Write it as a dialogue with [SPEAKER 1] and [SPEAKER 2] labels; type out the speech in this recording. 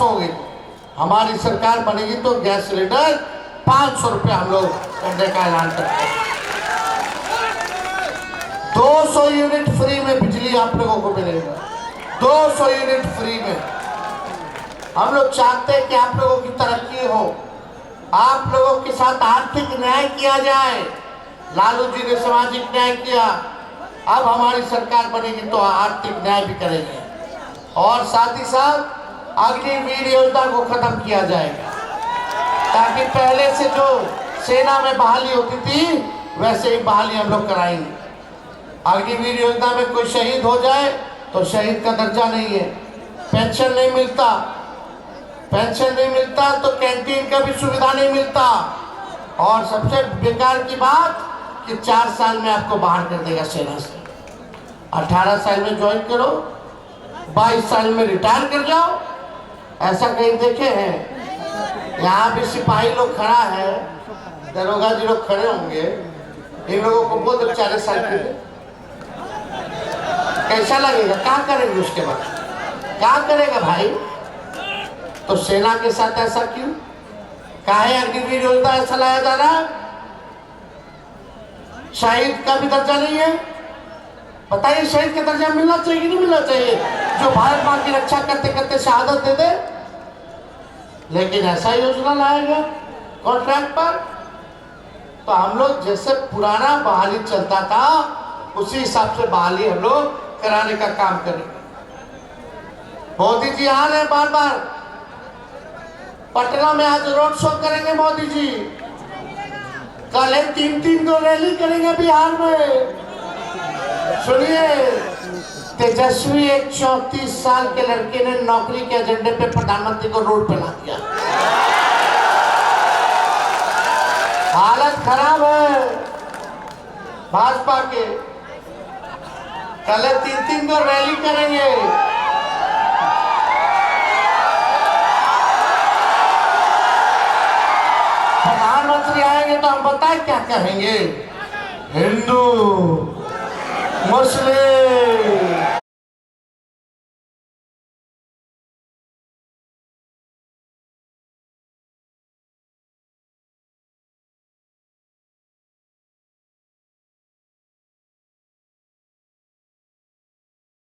[SPEAKER 1] होगी, हमारी सरकार बनेगी तो गैस सिलेंडर 500 रुपये हम लोग करने का ऐलान करते हैं। 200 यूनिट फ्री में बिजली आप लोगों को मिलेगा, 200 यूनिट फ्री में। हम लोग चाहते हैं कि आप लोगों की तरक्की हो, आप लोगों के साथ आर्थिक न्याय किया जाए। लालू जी ने सामाजिक न्याय किया, अब हमारी सरकार बनेगी तो आर्थिक न्याय भी करेंगे। और साथ ही साथ अग्निवीर योजना को खत्म किया जाएगा, ताकि पहले से जो सेना में बहाली होती थी वैसे ही बहाली हम लोग कराएंगे। अग्निवीर योजना में कोई शहीद हो जाए तो शहीद का दर्जा नहीं है, पेंशन नहीं मिलता, पेंशन नहीं मिलता तो कैंटीन का भी सुविधा नहीं मिलता। और सबसे बेकार की बात कि 4 साल में आपको बाहर कर देगा सेना से। 18 साल में ज्वाइन करो, 22 साल में रिटायर कर जाओ। ऐसा कहीं देखे हैं? यहाँ भी सिपाही लोग खड़ा है, दरोगा जी लोग खड़े होंगे, इन लोगों को बोल दो 40 साल के लिए, कैसा लगेगा? क्या करेंगे उसके बाद? क्या करेगा भाई? तो सेना के साथ ऐसा क्यों? काहे अग्निवीर योजना ऐसा लाया जा रहा है? शहीद का भी दर्जा नहीं है। बताइए, शहीद का दर्जा मिलना चाहिए कि नहीं मिलना चाहिए, जो भारत मां की रक्षा करते करते शहादत दे दे? लेकिन ऐसा योजना लाया गया कॉन्ट्रैक्ट पर। तो हम लोग जैसे पुराना बहाली चलता था उसी हिसाब से बहाली हम लोग कराने का काम करेंगे। मोदी जी आ रहे हैं बार बार, पटना में आज रोड शो करेंगे मोदी जी, कल 3-3 को रैली करेंगे बिहार में। सुनिए, तेजस्वी एक 34 साल के लड़के ने नौकरी के एजेंडे पे प्रधानमंत्री को रोड पे ला दिया। हालत खराब है भाजपा के। कल 3-3 को रैली करेंगे। प्रधानमंत्री आएंगे तो हम बताएं क्या कहेंगे? हिंदू, मुस्लिम,